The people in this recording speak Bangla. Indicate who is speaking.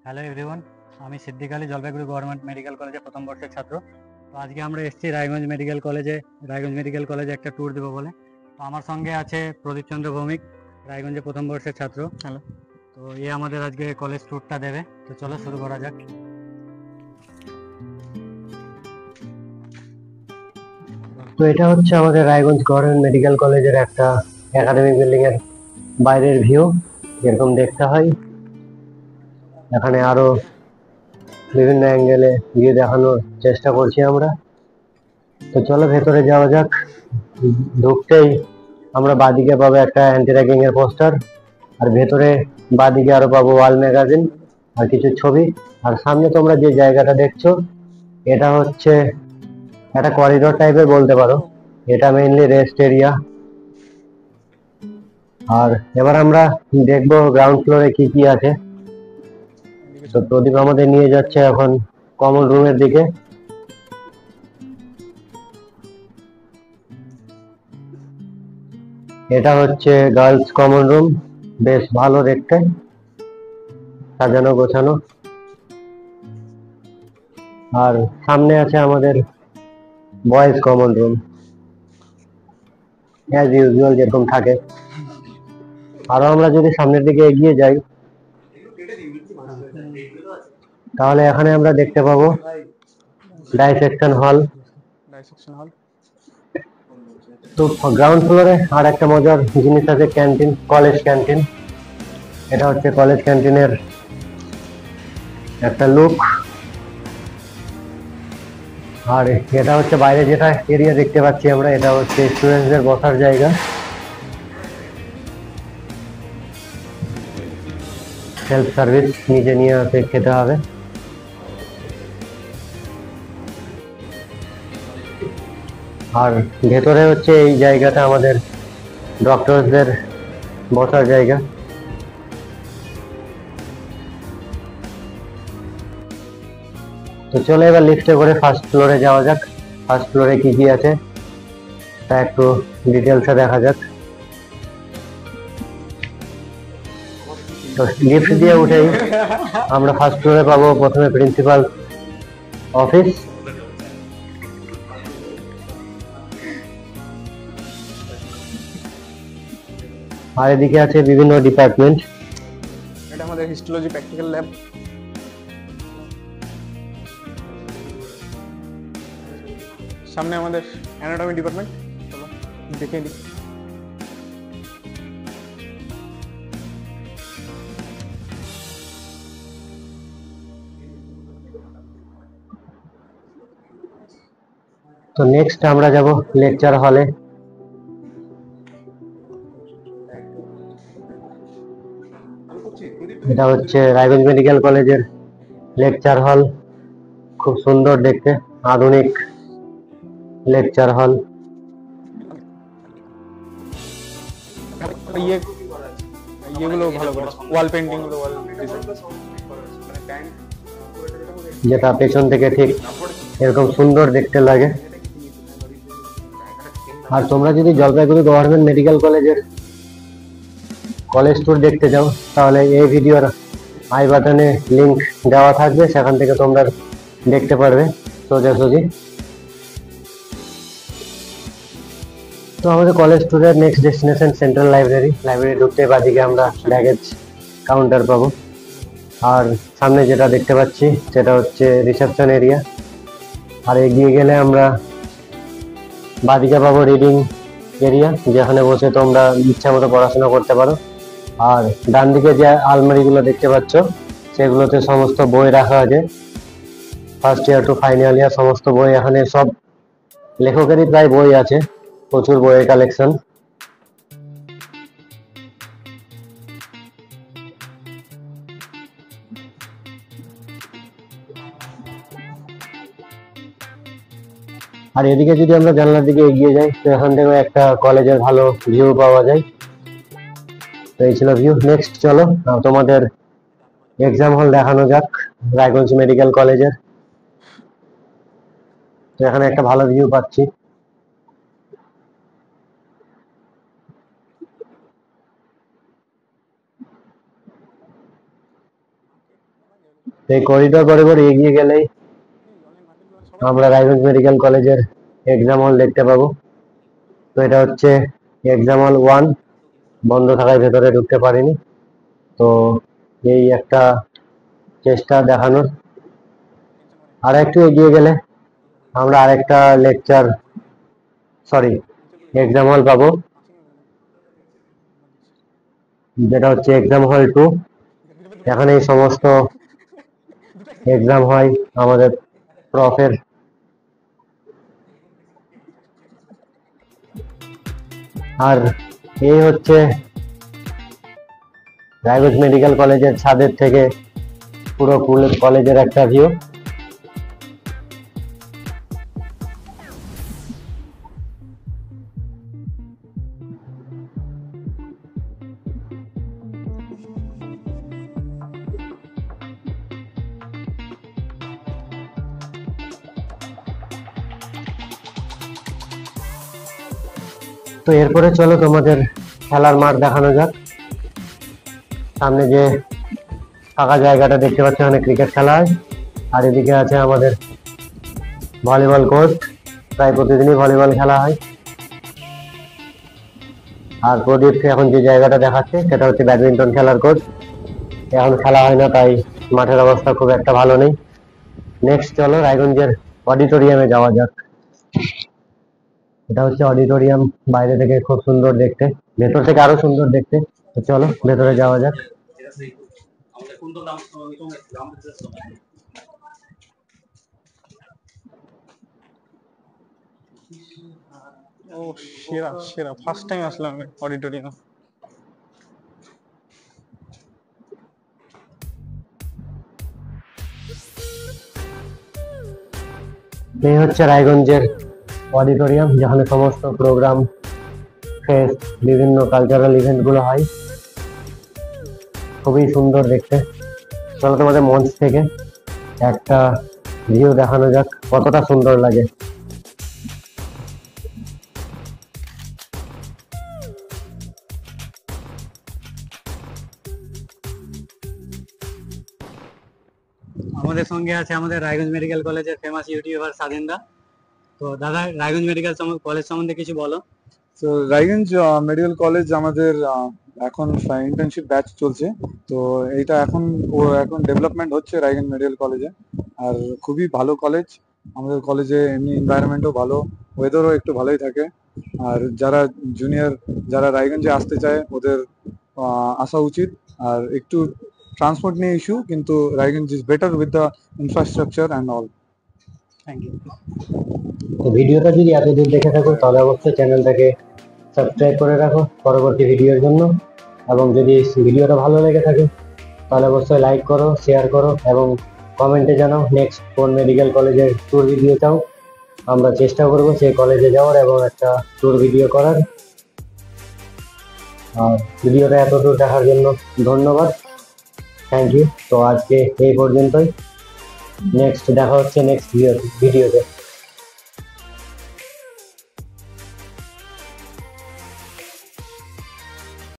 Speaker 1: হ্যালো এভরিওয়ান, আমি সিদ্দিক আলী, জলপাইগুড়ি গভর্নমেন্ট মেডিকেল কলেজে প্রথম বর্ষের ছাত্র। তো আজকে আমরা এসেছি রায়গঞ্জ মেডিকেল কলেজে একটা ট্যুর দেবো বলে। তো আমার সঙ্গে আছে প্রদীপ চন্দ্র ভৌমিক, রায়গঞ্জে প্রথম বর্ষের ছাত্র।
Speaker 2: হ্যালো।
Speaker 1: তো আমাদের আজকে কলেজ ট্যুরটা দেবে। তো চলো শুরু করা যাক।
Speaker 3: তো এটা হচ্ছে আমাদের রায়গঞ্জ গভর্নমেন্ট মেডিকেল কলেজের একটা একাডেমিক বিল্ডিং এর বাইরের ভিউ, যেরকম দেখতে হয়। এখানে আরো বিভিন্ন অ্যাঙ্গেলে ভিউ দেখানোর চেষ্টা করছি আমরা। তো চলো ভেতরে যাওয়া যাক। ঢুকতেই আমরা বাদিকে পাবো একটা অ্যান্টি র্যাগিং এর পোস্টার, আর ভেতরে বাদিকে আরো পাবো ওয়াল ম্যাগাজিন আর কিছু ছবি। আর সামনে তোমরা যে জায়গাটা দেখছো, এটা হচ্ছে একটা করিডোর টাইপের বলতে পারো। এটা মেইনলি রেস্ট এরিয়া। আর এবার আমরা দেখবো গ্রাউন্ড ফ্লোরে কি কি আছে। তো প্রদীপ আমাদের নিয়ে যাচ্ছে এখন কমন রুমের দিকে। এটা হচ্ছে গার্লস কমন রুম, বেশ ভালো দেখতে, সাজানো গোছানো। আর সামনে আছে আমাদের boys common room, as usual যেরকম থাকে। আরো আমরা যদি সামনের দিকে এগিয়ে যাই, তাহলে এখানে আমরা দেখতে পাবো ডাইসেকশন হল। তো গ্রাউন্ড ফ্লোরে আর একটা মজার জিনিস আছে, ক্যান্টিন, কলেজ ক্যান্টিন। এটা হচ্ছে কলেজ ক্যান্টিনের একটা লুক। আর এটা হচ্ছে বাইরে যেটা এরিয়া দেখতে পাচ্ছি আমরা, এটা হচ্ছে স্টুডেন্টদের বসার জায়গা। সেলফ সার্ভিস, নিজে নিয়ে আসে খেতে হবে। আর ভেতরে হচ্ছে এই জায়গাটা আমাদের ডক্টরদের বসার জায়গা। তো চলো এবার লিফটে করে ফার্স্ট ফ্লোরে যাওয়া যাক। ফার্স্ট ফ্লোরে কি কি আছে তা একটু ডিটেলসে দেখা যাক। তো লিফট দিয়ে উঠেই আমরা ফার্স্ট ফ্লোরে পাবো প্রথমে প্রিন্সিপাল অফিস। আর এদিকে আছে বিভিন্ন ডিপার্টমেন্ট।
Speaker 2: এটা আমাদের হিস্টোলজি প্র্যাকটিক্যাল ল্যাব। সামনে আমাদের অ্যানাটমি ডিপার্টমেন্ট, চলো দেখে নিই।
Speaker 3: তো নেক্সট আমরা যাব লেকচার হলে। এটা হচ্ছে রায়গঞ্জ মেডিকেল কলেজের লেকচার হল, খুব সুন্দর দেখতে, আধুনিক লেকচার হল।
Speaker 2: ইয়েগুলো ভালো করে ওয়াল পেন্টিং গুলো, ওয়াল
Speaker 3: যেটা পেছন থেকে ঠিক এরকম সুন্দর দেখতে লাগে। আর তোমরা যদি জলপাইগুড়ি গভর্নমেন্ট মেডিকেল কলেজের কলেজ ট্যুর দেখতে যাও, তাহলে এই ভিডিওর আই বাটনে লিংক দেওয়া থাকবে, সেখান থেকে তোমরা দেখতে পারবে সোজাসুজি। তো আমাদের কলেজ ট্যুরের next destination central library. Library ঢুকতে বাদিকে আমরা ব্যাগেজ কাউন্টার পাবো। আর সামনে যেটা দেখতে পাচ্ছি সেটা হচ্ছে রিসেপশন এরিয়া। আর এগিয়ে গেলে আমরা বাদিকে পাবো রিডিং এরিয়া, যেখানে বসে তোমরা ইচ্ছা মতো পড়াশোনা করতে পারো। আর ডান দিকে যে আলমারিগুলো দেখতে পাচ্ছ, সেগুলোতে সমস্ত বই রাখা আছে, first year to final year সমস্ত বই। এখানে সব লেখকেরই প্রায় বই আছে, প্রচুর বইয়ের কালেকশন। আর এদিকে যদি আমরা জানলার দিকে এগিয়ে যাই, তো এখান থেকে একটা কলেজের ভালো ভিউ পাওয়া যায়। তো এই ছিল ভিউ। নেক্সট চলো তোমাদের এক্সাম হল দেখানো যাক রায়গঞ্জ মেডিকেল কলেজের। তো এখানে একটা ভালো ভিউ পাচ্ছি। এই করিডোর বরাবর এগিয়ে গেলেই আমরা রায়গঞ্জ মেডিকেল কলেজের এক্সাম হল দেখতে পাবো। তো এটা হচ্ছে এক্সাম হল 1, বন্ধ থাকায় ভেতরে ঢুকতে পারিনি। তো এই একটা চেষ্টা দেখানোর। আর একটু এগিয়ে গেলে আমরা আরেকটা এক্সাম হল পাবো, যেটা হচ্ছে এক্সাম হল 2। এখানে এই সমস্ত এক্সাম হয় আমাদের প্রফের। আর এই হচ্ছে রায়গঞ্জ মেডিকেল কলেজের ছাদের থেকে পুরো কলেজের একটা ভিউ। তো এরপরে চলো তোমাদের খেলার মাঠ দেখানো যাক। সামনে যে ফাঁকা জায়গাটা দেখতে পাচ্ছ, এখানে ক্রিকেট খেলা হয়। আর এদিকে আছে আমাদের ভলিবল কোর্ট, প্রায় প্রতিদিনই ভলিবল খেলা হয়। আর প্রদীপ এখন যে জায়গাটা দেখাচ্ছে সেটা হচ্ছে ব্যাডমিন্টন খেলার কোর্ট। এখন খেলা হয় না, তাই মাঠের অবস্থা খুব একটা ভালো নেই। নেক্সট চলো রায়গঞ্জের অডিটোরিয়ামে যাওয়া যাক। এটা হচ্ছে অডিটোরিয়াম, বাইরে থেকে খুব সুন্দর দেখতে, ভেতর থেকে আরো সুন্দর দেখতে। তো চলো ভেতরে যাওয়া যাক।
Speaker 2: ও সেরা সেরা, ফার্স্ট টাইম আসলাম অডিটোরিয়াম।
Speaker 3: এই হচ্ছে রায়গঞ্জের অডিটোরিয়াম, যেখানে সমস্ত প্রোগ্রাম, ফেস্ট, বিভিন্ন কালচারাল ইভেন্ট গুলো হয়। খুবই সুন্দর দেখতে। চলো তোমাদের মঞ্চ থেকে একটা ভিউ দেখানো যাক, কতটা সুন্দর লাগে।
Speaker 1: আমাদের সঙ্গে আছে আমাদের রায়গঞ্জ মেডিকেল কলেজের ফেমাস ইউটিউবার স্বাধীনদা। তো দাদা, রায়গঞ্জ মেডিকেল কলেজ সম্বন্ধে কিছু বলো।
Speaker 4: তো রায়গঞ্জ মেডিকেল কলেজ আমাদের এখন ইন্টার্নশিপ ব্যাচ চলছে। তো এইটা এখন ডেভেলপমেন্ট হচ্ছে রায়গঞ্জ মেডিকেল কলেজে। আর খুবই ভালো কলেজ। আমাদের কলেজে এমনি এনভায়রনমেন্টও ভালো, ওয়েদারও একটু ভালোই থাকে। আর যারা জুনিয়র, যারা রায়গঞ্জে আসতে চায় ওদের আসা উচিত। আর একটু ট্রান্সপোর্ট নিয়ে ইস্যু, কিন্তু Raiganj is better with the infrastructure and all.
Speaker 1: Thank you.
Speaker 3: তো ভিডিওটা যদি এতদূর দেখে থাকো তাহলে অবশ্যই চ্যানেলটাকে সাবস্ক্রাইব করে রাখো পরবর্তী ভিডিওর জন্য। এবং যদি ভিডিওটা ভালো লেগে থাকে তাহলে অবশ্যই লাইক করো, শেয়ার করো এবং কমেন্টে জানাও নেক্সট কোন মেডিকেল কলেজের ট্যুর ভিডিও চাও। আমরা চেষ্টা করবো সেই কলেজে যাওয়ার এবং একটা ট্যুর ভিডিও করার। আর ভিডিওটা এতদূর দেখার জন্য ধন্যবাদ, থ্যাংক ইউ। তো আজকে এই পর্যন্তই, নেক্সট দেখা হচ্ছে নেক্সট ভিডিওতে।